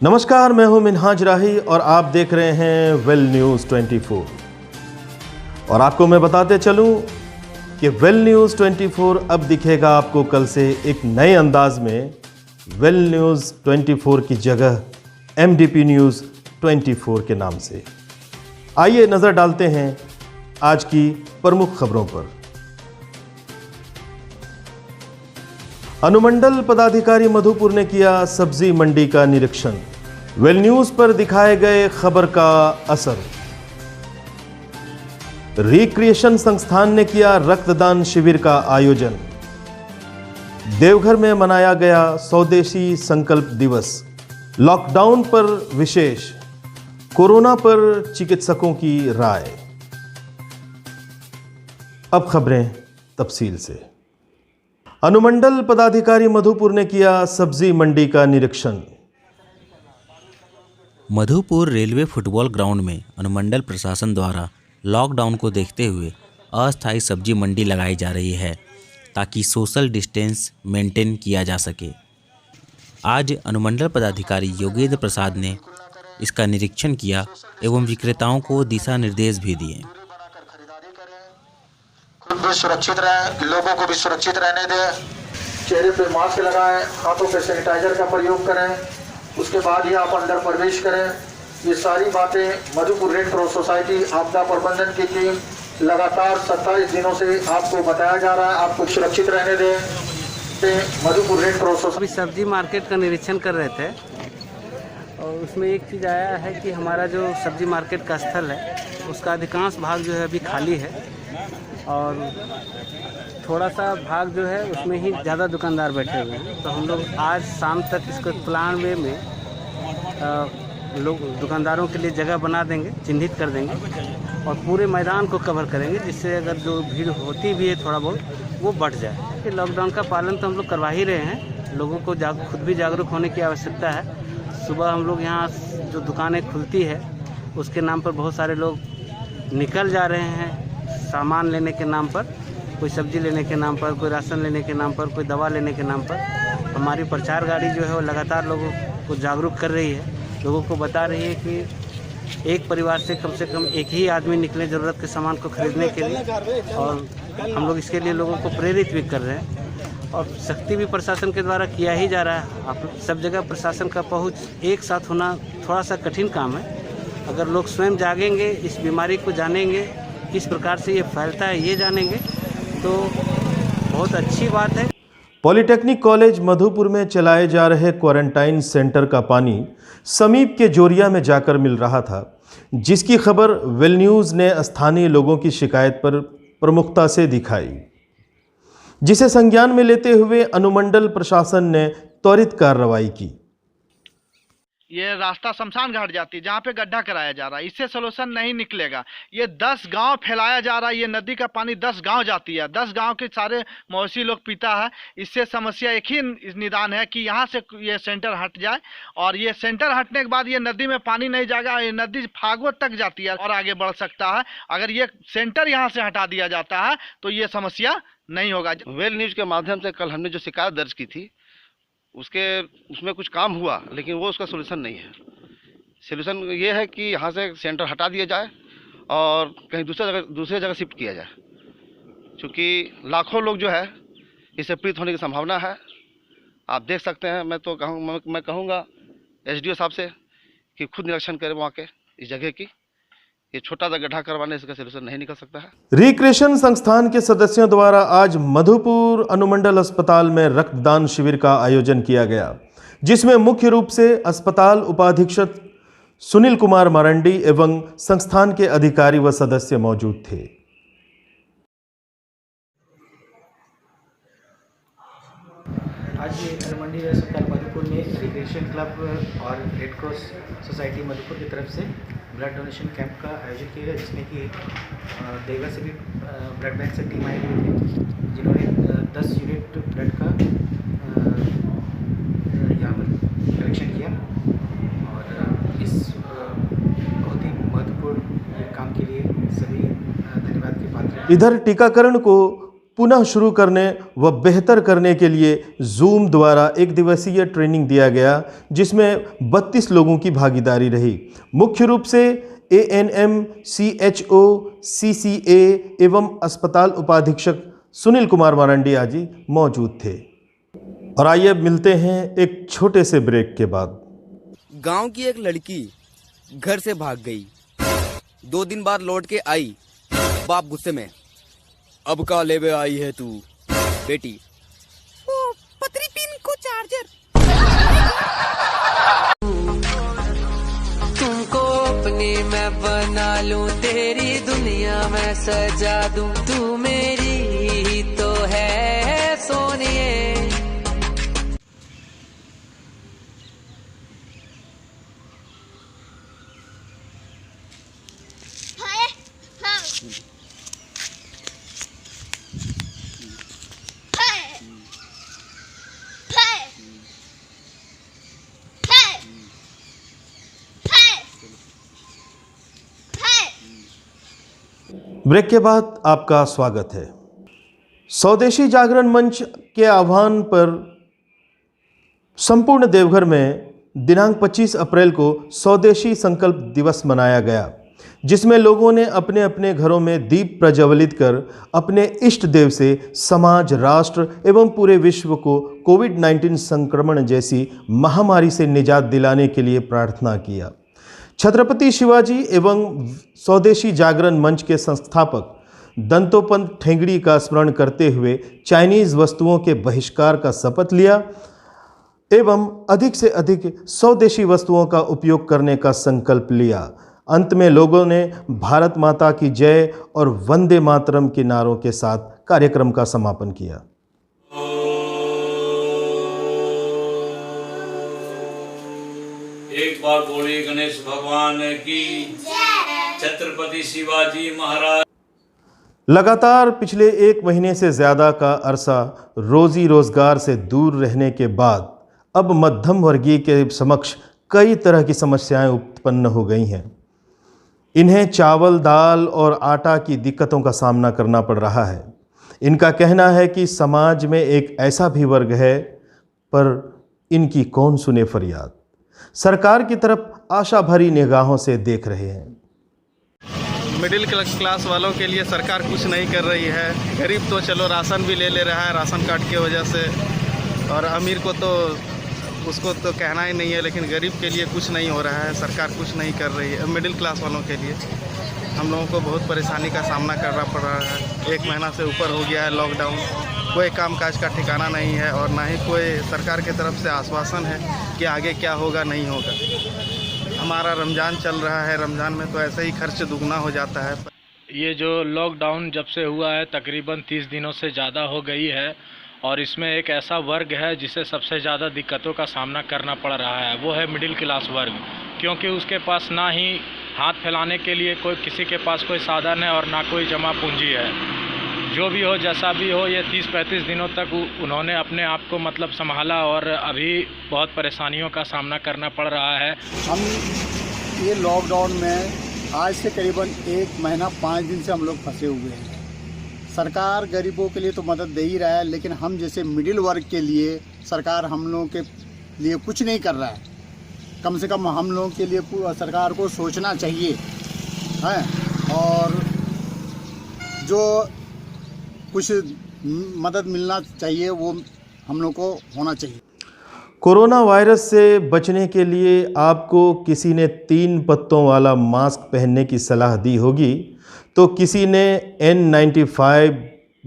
नमस्कार, मैं हूं मिन्हाज राही और आप देख रहे हैं वेल न्यूज़ 24। और आपको मैं बताते चलूं कि वेल न्यूज़ 24 अब दिखेगा आपको कल से एक नए अंदाज में। वेल न्यूज़ 24 की जगह MDP न्यूज़ 24 के नाम से। आइए नज़र डालते हैं आज की प्रमुख खबरों पर। अनुमंडल पदाधिकारी मधुपुर ने किया सब्जी मंडी का निरीक्षण। वेल न्यूज़ पर दिखाए गए खबर का असर। रिक्रिएशन संस्थान ने किया रक्तदान शिविर का आयोजन। देवघर में मनाया गया स्वदेशी संकल्प दिवस। लॉकडाउन पर विशेष, कोरोना पर चिकित्सकों की राय। अब खबरें तफसील से। अनुमंडल पदाधिकारी मधुपुर ने किया सब्जी मंडी का निरीक्षण। मधुपुर रेलवे फुटबॉल ग्राउंड में अनुमंडल प्रशासन द्वारा लॉकडाउन को देखते हुए अस्थायी सब्जी मंडी लगाई जा रही है ताकि सोशल डिस्टेंस मेंटेन किया जा सके। आज अनुमंडल पदाधिकारी योगेंद्र प्रसाद ने इसका निरीक्षण किया एवं विक्रेताओं को दिशा निर्देश भी दिए। खुद भी सुरक्षित रहें, लोगों को भी सुरक्षित रहने दें। चेहरे पे मास्क लगाएं, हाथों पे सैनिटाइजर का प्रयोग करें, उसके बाद ही आप अंदर प्रवेश करें। ये सारी बातें मधुपुर रेड क्रॉस सोसाइटी आपदा प्रबंधन की टीम लगातार 27 दिनों से आपको बताया जा रहा है। आपको सुरक्षित रहने दें। मधुपुर रेड क्रॉस अभी सब्जी मार्केट का निरीक्षण कर रहे थे और उसमें एक चीज़ आया है कि हमारा जो सब्जी मार्केट का स्थल है उसका अधिकांश भाग जो है अभी खाली है और थोड़ा सा भाग जो है उसमें ही ज़्यादा दुकानदार बैठे हुए हैं। तो हम लोग आज शाम तक इसको प्लान वे में लोग दुकानदारों के लिए जगह बना देंगे, चिन्हित कर देंगे और पूरे मैदान को कवर करेंगे, जिससे अगर जो भीड़ होती भी है थोड़ा बहुत वो बढ़ जाए। कि लॉकडाउन का पालन तो हम लोग करवा ही रहे हैं, लोगों को खुद भी जागरूक होने की आवश्यकता है। सुबह हम लोग यहाँ जो दुकानें खुलती है उसके नाम पर बहुत सारे लोग निकल जा रहे हैं, सामान लेने के नाम पर, कोई सब्जी लेने के नाम पर, कोई राशन लेने के नाम पर, कोई दवा लेने के नाम पर। हमारी प्रचार गाड़ी जो है वो लगातार लोगों को जागरूक कर रही है, लोगों को बता रही है कि एक परिवार से कम एक ही आदमी निकले ज़रूरत के सामान को खरीदने के लिए, और हम लोग इसके लिए लोगों को प्रेरित भी कर रहे हैं और सख्ती भी प्रशासन के द्वारा किया ही जा रहा है। आप सब जगह प्रशासन का पहुँच एक साथ होना थोड़ा सा कठिन काम है। अगर लोग स्वयं जागेंगे, इस बीमारी को जानेंगे, किस प्रकार से ये फैलता है ये जानेंगे, तो बहुत अच्छी बात है। पॉलिटेक्निक कॉलेज मधुपुर में चलाए जा रहे क्वारंटाइन सेंटर का पानी समीप के जोरिया में जाकर मिल रहा था, जिसकी खबर वेल न्यूज़ ने स्थानीय लोगों की शिकायत पर प्रमुखता से दिखाई, जिसे संज्ञान में लेते हुए अनुमंडल प्रशासन ने त्वरित कार्रवाई की। ये रास्ता शमशान घाट जाती है जहाँ पे गड्ढा कराया जा रहा है, इससे सोल्यूशन नहीं निकलेगा। ये 10 गांव फैलाया जा रहा है, ये नदी का पानी 10 गांव जाती है, 10 गांव के सारे मवेशी लोग पीता है। इससे समस्या एक ही निदान है कि यहाँ से ये सेंटर हट जाए, और ये सेंटर हटने के बाद ये नदी में पानी नहीं जाएगा, ये नदी फागुत तक जाती है और आगे बढ़ सकता है। अगर ये सेंटर यहाँ से हटा दिया जाता है तो ये समस्या नहीं होगा। वेल न्यूज़ के माध्यम से कल हमने जो शिकायत दर्ज की थी उसमें कुछ काम हुआ, लेकिन वो उसका सोल्यूशन नहीं है। सोल्यूशन ये है कि यहाँ से सेंटर हटा दिया जाए और कहीं दूसरे जगह शिफ्ट किया जाए, क्योंकि लाखों लोग जो है इससे पीड़ित होने की संभावना है। आप देख सकते हैं। मैं कहूँगा SDO साहब से कि खुद निरीक्षण करें वहाँ के इस जगह की। ये छोटा सा गड्ढा करवाने से इसका सोल्यूशन नहीं निकल सकता है। रिक्रिएशन संस्थान के सदस्यों द्वारा आज मधुपुर अनुमंडल अस्पताल में रक्तदान शिविर का आयोजन किया गया, जिसमें मुख्य रूप से अस्पताल उपाधीक्षक सुनील कुमार मरंडी एवं संस्थान के अधिकारी व सदस्य मौजूद थे। आज अनुमंडल अस्पताल मधुपुर में रिक्रिएशन क्लब और रेड क्रॉस सोसाइटी मधुपुर की तरफ से ब्लड डोनेशन कैंप का आयोजन किया गया, जिसमें कि देवघर से भी ब्लड बैंक से टीम आई हुई थी, जिन्होंने 10 यूनिट ब्लड का यहाँ पर कलेक्शन किया और इस बहुत ही महत्वपूर्ण काम के लिए सभी धन्यवाद के पात्र हैं। इधर टीकाकरण को पुनः शुरू करने व बेहतर करने के लिए जूम द्वारा एक दिवसीय ट्रेनिंग दिया गया, जिसमें 32 लोगों की भागीदारी रही। मुख्य रूप से ANM, CHO, CCA एवं अस्पताल उपाधीक्षक सुनील कुमार मारंडिया जी मौजूद थे। और आइए अब मिलते हैं एक छोटे से ब्रेक के बाद। गांव की एक लड़की घर से भाग गई, 2 दिन बाद लौट के आई। बाप गुस्से में, अब का लेवे आई है तू बेटी? वो पतरी पिन को चार्जर। तुमको अपनी मैं बना लूं, तेरी दुनिया में सजा दूं, तू मेरी ही तो है सोनिए। ब्रेक के बाद आपका स्वागत है। स्वदेशी जागरण मंच के आह्वान पर संपूर्ण देवघर में दिनांक 25 अप्रैल को स्वदेशी संकल्प दिवस मनाया गया, जिसमें लोगों ने अपने अपने घरों में दीप प्रज्वलित कर अपने इष्ट देव से समाज, राष्ट्र एवं पूरे विश्व को कोविड-19 संक्रमण जैसी महामारी से निजात दिलाने के लिए प्रार्थना किया। छत्रपति शिवाजी एवं स्वदेशी जागरण मंच के संस्थापक दंतोपंत ठेंगड़ी का स्मरण करते हुए चाइनीज वस्तुओं के बहिष्कार का शपथ लिया एवं अधिक से अधिक स्वदेशी वस्तुओं का उपयोग करने का संकल्प लिया। अंत में लोगों ने भारत माता की जय और वंदे मातरम के नारों के साथ कार्यक्रम का समापन किया। एक बार बोले गणेश भगवान की, छत्रपति शिवाजी महाराज। लगातार पिछले 1 महीने से ज़्यादा का अरसा रोजी रोजगार से दूर रहने के बाद अब मध्यम वर्गीय के समक्ष कई तरह की समस्याएं उत्पन्न हो गई हैं। इन्हें चावल, दाल और आटा की दिक्कतों का सामना करना पड़ रहा है। इनका कहना है कि समाज में एक ऐसा भी वर्ग है, पर इनकी कौन सुने फरियाद। सरकार की तरफ आशा भरी निगाहों से देख रहे हैं। मिडिल क्लास वालों के लिए सरकार कुछ नहीं कर रही है। गरीब तो चलो राशन भी ले रहा है राशन कार्ड की वजह से, और अमीर को तो उसको तो कहना ही नहीं है, लेकिन गरीब के लिए कुछ नहीं हो रहा है, सरकार कुछ नहीं कर रही है। मिडिल क्लास वालों के लिए हम लोगों को बहुत परेशानी का सामना करना पड़ रहा है। 1 महीना से ऊपर हो गया है लॉकडाउन, कोई कामकाज का ठिकाना नहीं है और ना ही कोई सरकार की तरफ से आश्वासन है कि आगे क्या होगा नहीं होगा। हमारा रमज़ान चल रहा है, रमज़ान में तो ऐसे ही खर्च दुगना हो जाता है। ये जो लॉकडाउन जब से हुआ है तकरीबन 30 दिनों से ज़्यादा हो गई है, और इसमें एक ऐसा वर्ग है जिसे सबसे ज़्यादा दिक्कतों का सामना करना पड़ रहा है, वो है मिडिल क्लास वर्ग। क्योंकि उसके पास ना ही हाथ फैलाने के लिए किसी के पास कोई साधन है और ना कोई जमा पूंजी है। जो भी हो जैसा भी हो, ये 30-35 दिनों तक उन्होंने अपने आप को मतलब संभाला और अभी बहुत परेशानियों का सामना करना पड़ रहा है। हम ये लॉकडाउन में आज से करीबन 1 महीना 5 दिन से हम लोग फंसे हुए हैं। सरकार गरीबों के लिए तो मदद दे ही रहा है, लेकिन हम जैसे मिडिल वर्ग के लिए सरकार हम लोगों के लिए कुछ नहीं कर रहा है। कम से कम हम लोगों के लिए सरकार को सोचना चाहिए है, और जो कुछ मदद मिलना चाहिए वो हम लोग को होना चाहिए। कोरोना वायरस से बचने के लिए आपको किसी ने 3 पत्तों वाला मास्क पहनने की सलाह दी होगी, तो किसी ने N95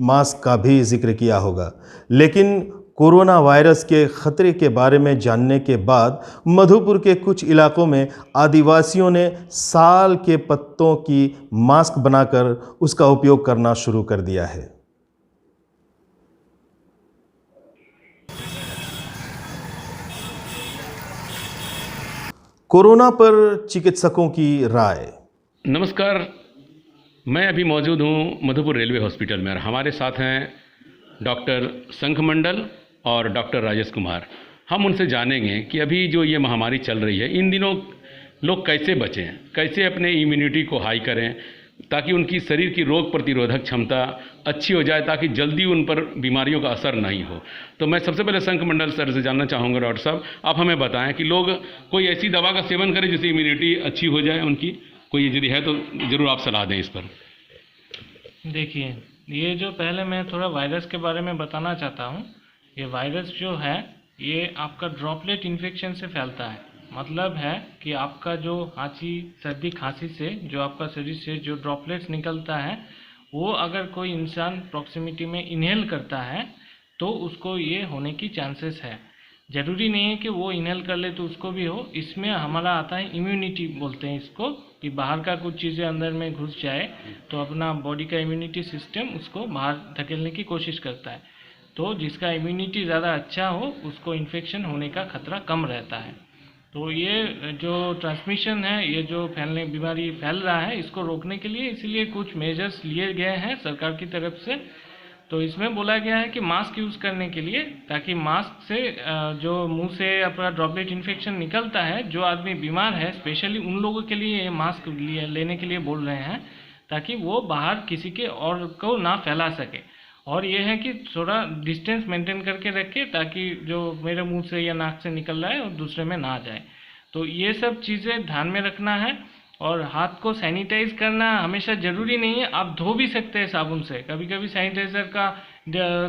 मास्क का भी जिक्र किया होगा। लेकिन कोरोना वायरस के ख़तरे के बारे में जानने के बाद मधुपुर के कुछ इलाकों में आदिवासियों ने साल के पत्तों की मास्क बनाकर उसका उपयोग करना शुरू कर दिया है। कोरोना पर चिकित्सकों की राय। नमस्कार, मैं अभी मौजूद हूँ मधुपुर रेलवे हॉस्पिटल में और हमारे साथ हैं डॉक्टर शंखमंडल और डॉक्टर राजेश कुमार। हम उनसे जानेंगे कि अभी जो ये महामारी चल रही है, इन दिनों लोग कैसे बचें, कैसे अपने इम्यूनिटी को हाई करें, ताकि उनकी शरीर की रोग प्रतिरोधक क्षमता अच्छी हो जाए, ताकि जल्दी उन पर बीमारियों का असर नहीं हो। तो मैं सबसे पहले संघ मंडल सर से जानना चाहूँगा, डॉक्टर साहब आप हमें बताएं कि लोग कोई ऐसी दवा का सेवन करें जिससे इम्यूनिटी अच्छी हो जाए उनकी, कोई यदि है तो ज़रूर आप सलाह दें इस पर। देखिए, ये जो पहले मैं थोड़ा वायरस के बारे में बताना चाहता हूँ। ये वायरस जो है ये आपका ड्रॉपलेट इन्फेक्शन से फैलता है। मतलब है कि आपका जो सर्दी खांसी से जो आपका शरीर से जो ड्रॉपलेट्स निकलता है, वो अगर कोई इंसान प्रॉक्सिमिटी में इनहेल करता है तो उसको ये होने की चांसेस है। ज़रूरी नहीं है कि वो इनहेल कर ले तो उसको भी हो। इसमें हमारा आता है इम्यूनिटी, बोलते हैं इसको, कि बाहर का कुछ चीज़ें अंदर में घुस जाए तो अपना बॉडी का इम्यूनिटी सिस्टम उसको बाहर धकेलने की कोशिश करता है। तो जिसका इम्यूनिटी ज़्यादा अच्छा हो उसको इन्फेक्शन होने का खतरा कम रहता है। तो ये जो ट्रांसमिशन है, ये जो बीमारी फैल रहा है, इसको रोकने के लिए इसलिए कुछ मेजर्स लिए गए हैं सरकार की तरफ से। तो इसमें बोला गया है कि मास्क यूज़ करने के लिए, ताकि मास्क से जो मुंह से अपना ड्रॉपलेट इन्फेक्शन निकलता है, जो आदमी बीमार है स्पेशली उन लोगों के लिए ये मास्क लेने के लिए बोल रहे हैं, ताकि वो बाहर किसी के और को ना फैला सके। और ये है कि थोड़ा डिस्टेंस मेंटेन करके रखे, ताकि जो मेरे मुंह से या नाक से निकल रहा है और दूसरे में ना जाए। तो ये सब चीज़ें ध्यान में रखना है। और हाथ को सैनिटाइज करना हमेशा ज़रूरी नहीं है, आप धो भी सकते हैं साबुन से। कभी कभी सैनिटाइज़र का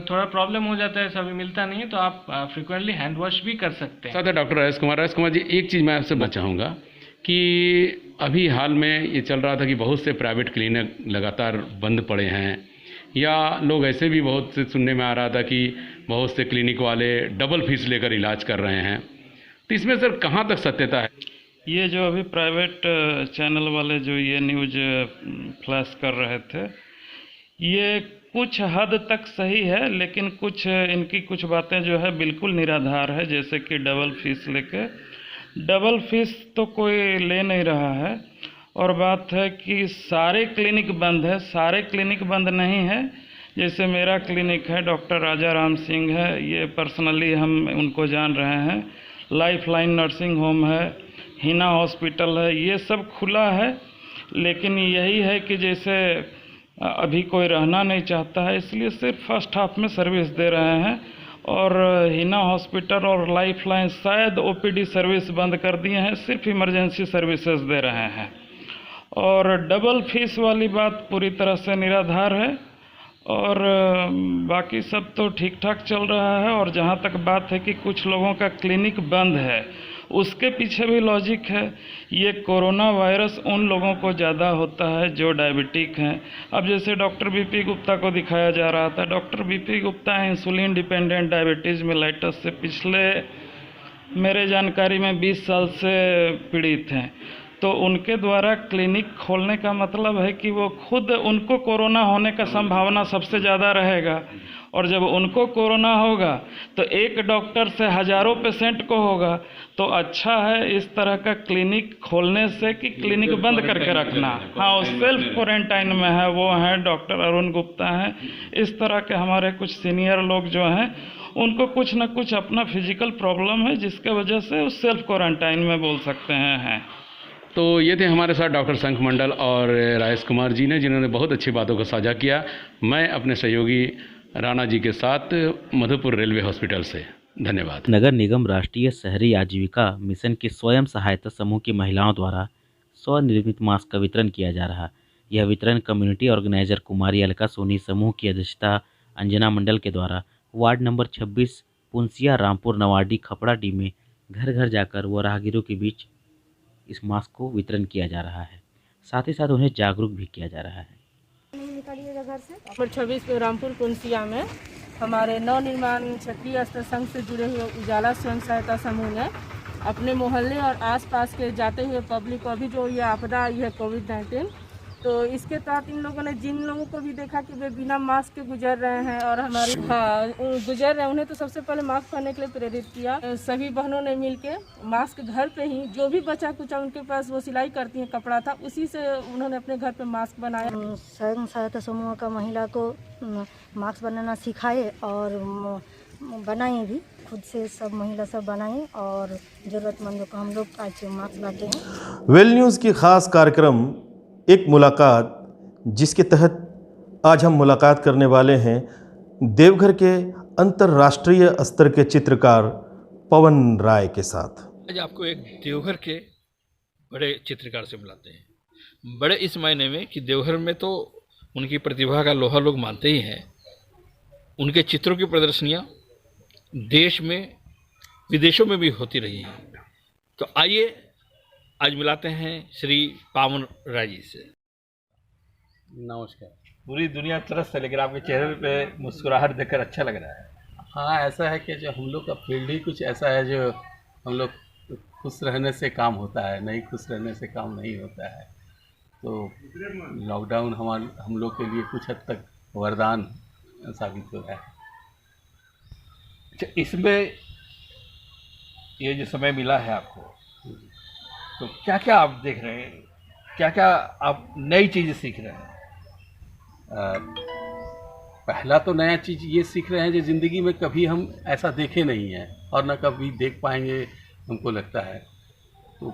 थोड़ा प्रॉब्लम हो जाता है, सभी मिलता नहीं है, तो आप फ्रिक्वेंटली हैंड वॉश भी कर सकते हैं। साथ है डॉक्टर राजेश कुमार जी, एक चीज़ मैं आपसे बताना चाहूँगा कि अभी हाल में ये चल रहा था कि बहुत से प्राइवेट क्लिनिक लगातार बंद पड़े हैं, या लोग ऐसे भी बहुत से सुनने में आ रहा था कि बहुत से क्लिनिक वाले डबल फीस लेकर इलाज कर रहे हैं। तो इसमें सर कहाँ तक सत्यता है? ये जो अभी प्राइवेट चैनल वाले जो ये न्यूज़ फ्लैश कर रहे थे, ये कुछ हद तक सही है, लेकिन कुछ इनकी कुछ बातें जो है बिल्कुल निराधार है। जैसे कि डबल फीस लेके, डबल फीस तो कोई ले नहीं रहा है। और बात है कि सारे क्लिनिक बंद है, सारे क्लिनिक बंद नहीं है। जैसे मेरा क्लिनिक है, डॉक्टर राजा राम सिंह है, ये पर्सनली हम उनको जान रहे हैं। लाइफ लाइन नर्सिंग होम है, हिना हॉस्पिटल है, ये सब खुला है। लेकिन यही है कि जैसे अभी कोई रहना नहीं चाहता है, इसलिए सिर्फ फर्स्ट हाफ में सर्विस दे रहे हैं। और हिना हॉस्पिटल और लाइफ लाइन शायद ओपीडी सर्विस बंद कर दिए हैं, सिर्फ इमरजेंसी सर्विसेज दे रहे हैं। और डबल फीस वाली बात पूरी तरह से निराधार है। और बाकी सब तो ठीक ठाक चल रहा है। और जहाँ तक बात है कि कुछ लोगों का क्लिनिक बंद है, उसके पीछे भी लॉजिक है। ये कोरोना वायरस उन लोगों को ज़्यादा होता है जो डायबिटिक हैं। अब जैसे डॉक्टर बीपी गुप्ता को दिखाया जा रहा था, doctor BP Gupta insulin dependent diabetes mellitus से पिछले मेरे जानकारी में 20 साल से पीड़ित हैं। तो उनके द्वारा क्लिनिक खोलने का मतलब है कि वो खुद, उनको कोरोना होने का संभावना सबसे ज़्यादा रहेगा। और जब उनको कोरोना होगा तो एक डॉक्टर से हज़ारों पेशेंट को होगा। तो अच्छा है इस तरह का क्लिनिक खोलने से कि क्लिनिक बंद करके रखना। हाँ, वो सेल्फ क्वारंटाइन में है, वो हैं डॉक्टर अरुण गुप्ता हैं। इस तरह के हमारे कुछ सीनियर लोग जो हैं, उनको कुछ न कुछ अपना फिजिकल प्रॉब्लम है, जिसके वजह से वो सेल्फ क्वारंटाइन में बोल सकते हैं। तो ये थे हमारे साथ डॉक्टर संघ मंडल और राजेश कुमार जी ने, जिन्होंने बहुत अच्छी बातों को साझा किया। मैं अपने सहयोगी राणा जी के साथ मधुपुर रेलवे हॉस्पिटल से, धन्यवाद। नगर निगम राष्ट्रीय शहरी आजीविका मिशन के स्वयं सहायता समूह की महिलाओं द्वारा स्वनिर्मित मास्क का वितरण किया जा रहा। यह वितरण कम्युनिटी ऑर्गेनाइजर कुमारी अलका सोनी समूह की अध्यक्षता अंजना मंडल के द्वारा वार्ड नंबर 26 पुंसिया रामपुर नवाडी खपड़ा डी में घर घर जाकर व राहगीरों के बीच इस मास्क को वितरण किया जा रहा है। साथ ही साथ उन्हें जागरूक भी किया जा रहा है। निकलिएगा घर से। नंबर 26 रामपुर पुंसिया में हमारे नवनिर्माण क्षेत्रीय स्तर संघ से जुड़े हुए उजाला स्वयं सहायता समूह ने अपने मोहल्ले और आसपास के जाते हुए पब्लिक को, अभी जो ये आपदा आई है कोविड-19, तो इसके तहत इन लोगों ने जिन लोगों को भी देखा कि वे बिना मास्क के गुजर रहे हैं और हमारे गुजर रहे हैं, उन्हें तो सबसे पहले मास्क पहनने के लिए प्रेरित किया। सभी बहनों ने मिलके मास्क घर पे ही जो भी बचा कुचा उनके पास वो सिलाई करती हैं, कपड़ा था, उसी से उन्होंने अपने घर पे मास्क बनाया। स्वयं सहायता समूह का महिला को मास्क बनाना सिखाए और बनाए भी, खुद से सब महिला सब बनाए और ज़रूरतमंदों को हम लोग आज मास्क बांटे हैं। वेल न्यूज़ की खास कार्यक्रम एक मुलाकात जिसके तहत आज हम मुलाकात करने वाले हैं देवघर के अंतर्राष्ट्रीय स्तर के चित्रकार पवन राय के साथ। आज आपको एक देवघर के बड़े चित्रकार से बुलाते हैं। बड़े इस मायने में कि देवघर में तो उनकी प्रतिभा का लोहा लोग मानते ही हैं। उनके चित्रों की प्रदर्शनियाँ देश में विदेशों में भी होती रही हैं। तो आइए आज मिलाते हैं श्री पवन राय जी से। नमस्कार। पूरी दुनिया तरस है, लेकिन आपके चेहरे पे मुस्कुराहट देखकर अच्छा लग रहा है। हाँ, ऐसा है कि जो हम लोग का फील्ड ही कुछ ऐसा है जो हम लोग खुश रहने से काम होता है, नहीं खुश रहने से काम नहीं होता है। तो लॉकडाउन हम लोग के लिए कुछ हद तक वरदान साबित हो रहा है। अच्छा, इसमें ये जो समय मिला है आपको, तो क्या क्या आप देख रहे हैं, क्या क्या आप नई चीज़ें सीख रहे हैं? पहला तो नया चीज़ ये सीख रहे हैं जो ज़िंदगी में कभी हम ऐसा देखे नहीं हैं और ना कभी देख पाएंगे हमको लगता है। तो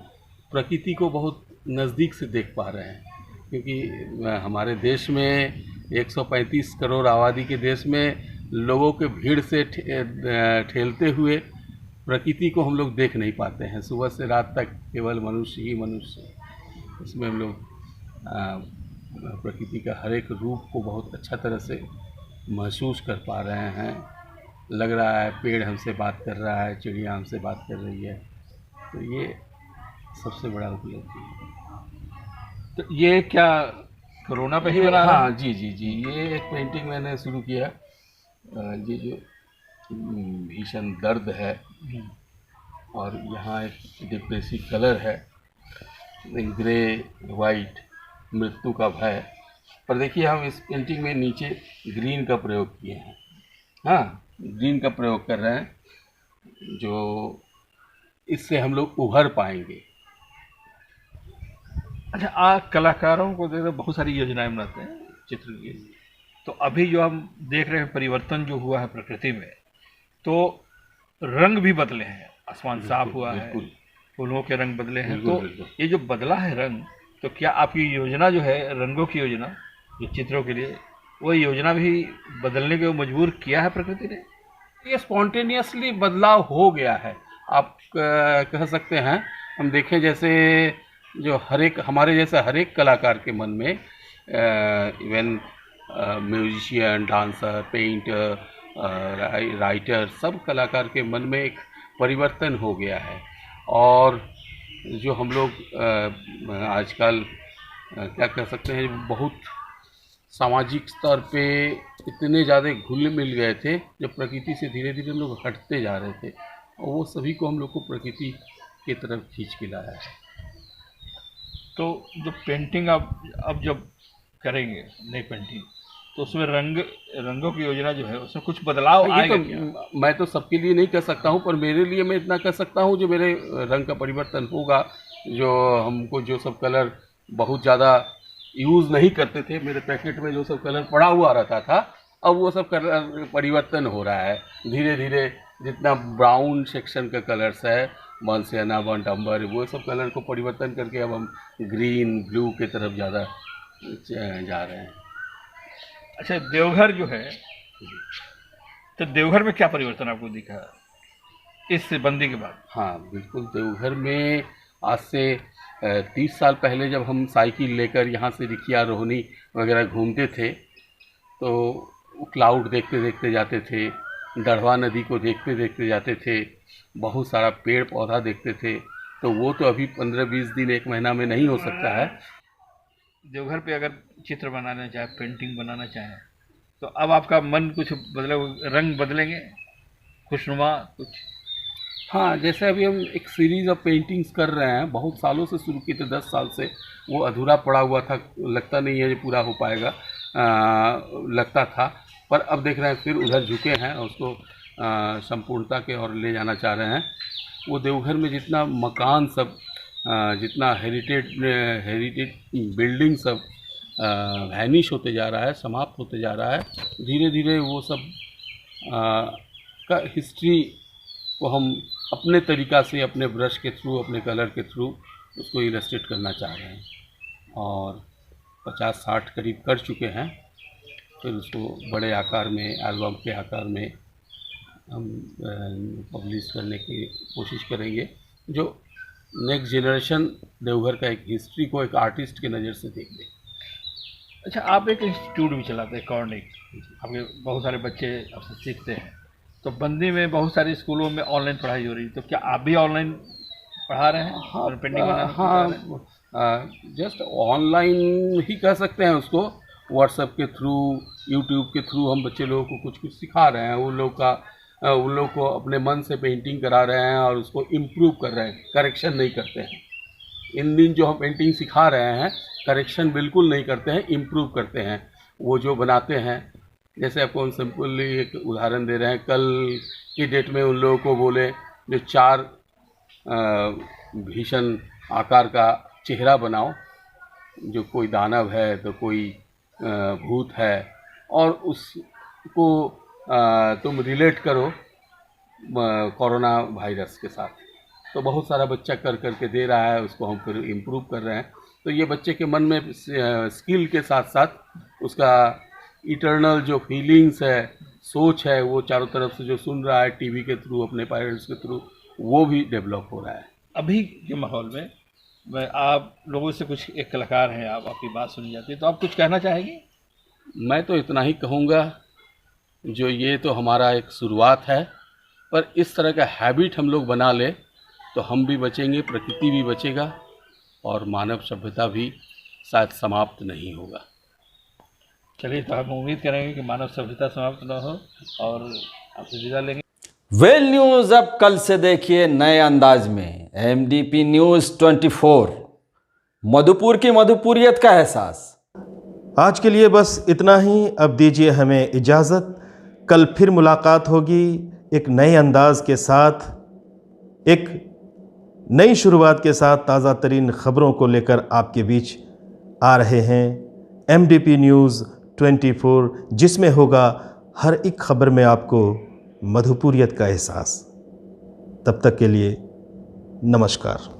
प्रकृति को बहुत नज़दीक से देख पा रहे हैं, क्योंकि हमारे देश में 135 करोड़ आबादी के देश में लोगों के भीड़ से ठेलते हुए प्रकृति को हम लोग देख नहीं पाते हैं। सुबह से रात तक केवल मनुष्य ही मनुष्य। इसमें हम लोग प्रकृति का हर एक रूप को बहुत अच्छा तरह से महसूस कर पा रहे हैं। लग रहा है पेड़ हमसे बात कर रहा है, चिड़िया हमसे बात कर रही है। तो ये सबसे बड़ा उपलब्धि है। तो ये क्या कोरोना पे ही बना? हाँ जी जी जी, ये एक पेंटिंग मैंने शुरू किया। ये जो भीषण दर्द है और यहाँ एक डिप्रेसिव कलर है, ग्रे वाइट, मृत्यु का भय। पर देखिए हम इस पेंटिंग में नीचे ग्रीन का प्रयोग किए हैं। हाँ, ग्रीन का प्रयोग कर रहे हैं, जो इससे हम लोग उभर पाएंगे। अच्छा, आप कलाकारों को देखकर बहुत सारी योजनाएं बनाते हैं चित्र की। तो अभी जो हम देख रहे हैं परिवर्तन जो हुआ है प्रकृति में, तो रंग भी बदले हैं। आसमान साफ हुआ है, फूलों के रंग बदले हैं। तो ये जो बदला है रंग, तो क्या आपकी योजना जो है रंगों की योजना जो चित्रों के लिए, वो योजना भी बदलने को मजबूर किया है प्रकृति ने? ये स्पॉन्टेनियसली बदलाव हो गया है, आप कह सकते हैं। हम देखें जैसे जो हमारे जैसे हर एक कलाकार के मन में, even musician, dancer, painter, writer, सब कलाकार के मन में एक परिवर्तन हो गया है। और जो हम लोग आजकल क्या कह सकते हैं, बहुत सामाजिक स्तर पे इतने ज़्यादा घुल मिल गए थे, जो प्रकृति से धीरे धीरे हम लोग हटते जा रहे थे, और वो सभी को हम लोग को प्रकृति की तरफ खींच के लाया है। तो जो पेंटिंग आप अब जब करेंगे नई पेंटिंग, तो उसमें रंगों की योजना जो है उसमें कुछ बदलाव आएगा क्या? मैं तो सबके लिए नहीं कह सकता हूँ, पर मेरे लिए मैं इतना कह सकता हूँ, जो मेरे रंग का परिवर्तन होगा। जो हमको जो सब कलर बहुत ज़्यादा यूज़ नहीं करते थे, मेरे पैकेट में जो सब कलर पड़ा हुआ रहता था, अब वो सब कलर परिवर्तन हो रहा है धीरे धीरे। जितना ब्राउन सेक्शन का कलर्स है, बंसियाना, बर्न्ट अम्बर, वो सब कलर को परिवर्तन करके अब हम ग्रीन, ब्लू की तरफ ज़्यादा जा रहे हैं। अच्छा, देवघर जो है, तो देवघर में क्या परिवर्तन आपको दिखा इस बंदी के बाद? हाँ बिल्कुल, देवघर में आज से 30 साल पहले जब हम साइकिल लेकर यहाँ से रिखिया, रोहिणी वगैरह घूमते थे, तो क्लाउड देखते देखते जाते थे, दढ़वा नदी को देखते देखते जाते थे, बहुत सारा पेड़ पौधा देखते थे। तो वो तो अभी 15-20 दिन, 1 महीना में नहीं हो सकता है। देवघर पे अगर चित्र बनाना चाहे, पेंटिंग बनाना चाहे, तो अब आपका मन कुछ बदले, रंग बदलेंगे, खुशनुमा कुछ? हाँ, जैसे अभी हम एक सीरीज़ ऑफ पेंटिंग्स कर रहे हैं, बहुत सालों से शुरू की थे, 10 साल से वो अधूरा पड़ा हुआ था, लगता नहीं है ये पूरा हो पाएगा, लगता था। पर अब देख रहे हैं फिर उधर झुके हैं और उसको संपूर्णता के ओर ले जाना चाह रहे हैं। वो देवघर में जितना मकान सब, जितना हेरिटेज बिल्डिंग सब वैनिश होते जा रहा है, समाप्त होते जा रहा है, धीरे धीरे वो सब का हिस्ट्री को हम अपने तरीक़ा से, अपने ब्रश के थ्रू, अपने कलर के थ्रू उसको इलस्ट्रेट करना चाह रहे हैं। और 50-60 करीब कर चुके हैं। फिर उसको बड़े आकार में, एल्बम के आकार में हम पब्लिश करने की कोशिश करेंगे, जो नेक्स्ट जनरेशन देवघर का एक हिस्ट्री को एक आर्टिस्ट के नज़र से देख ले। अच्छा, आप एक इंस्टीट्यूट भी चलाते हैं कॉर्निक, आपके बहुत सारे बच्चे आपसे सीखते हैं, तो बंदी में बहुत सारे स्कूलों में ऑनलाइन पढ़ाई हो रही है, तो क्या आप भी ऑनलाइन पढ़ा रहे हैं और पेंटिंग बनाना? हाँ, जस्ट ऑनलाइन ही कह सकते हैं उसको। व्हाट्सएप के थ्रू, यूट्यूब के थ्रू हम बच्चे लोगों को कुछ कुछ सिखा रहे हैं। उन लोग को अपने मन से पेंटिंग करा रहे हैं और उसको इम्प्रूव कर रहे हैं, करेक्शन नहीं करते हैं। इन दिन जो हम पेंटिंग सिखा रहे हैं, करेक्शन बिल्कुल नहीं करते हैं, इम्प्रूव करते हैं। वो जो बनाते हैं, जैसे आपको हम सिंपली एक उदाहरण दे रहे हैं, कल की डेट में उन लोगों को बोले जो 4 भीषण आकार का चेहरा बनाओ, जो कोई दानव है तो कोई भूत है, और उसको तुम रिलेट करो कोरोना वायरस के साथ। तो बहुत सारा बच्चा कर करके दे रहा है, उसको हम फिर इम्प्रूव कर रहे हैं। तो ये बच्चे के मन में स्किल के साथ साथ उसका इटर्नल जो फीलिंग्स है, सोच है, वो चारों तरफ से जो सुन रहा है टीवी के थ्रू, अपने पेरेंट्स के थ्रू, वो भी डेवलप हो रहा है। अभी के माहौल में आप लोगों से कुछ, एक कलाकार हैं आप, आपकी बात सुनी जाती है, तो आप कुछ कहना चाहेंगे? मैं तो इतना ही कहूँगा, जो ये तो हमारा एक शुरुआत है, पर इस तरह का हैबिट हम लोग बना ले तो हम भी बचेंगे, प्रकृति भी बचेगा और मानव सभ्यता भी शायद समाप्त नहीं होगा। चलिए, तो हम उम्मीद करेंगे कि मानव सभ्यता समाप्त न हो और आपसे विदा लेंगे। वेल न्यूज़ अब कल से देखिए नए अंदाज में। MDP न्यूज़ 24, मधुपुर की मधुपुरियत का एहसास। आज के लिए बस इतना ही। अब दीजिए हमें इजाज़त। कल फिर मुलाकात होगी एक नए अंदाज के साथ, एक नई शुरुआत के साथ। ताज़ा तरीन ख़बरों को लेकर आपके बीच आ रहे हैं MDP न्यूज़ 24, जिसमें होगा हर एक खबर में आपको मधुपुरियत का एहसास। तब तक के लिए नमस्कार।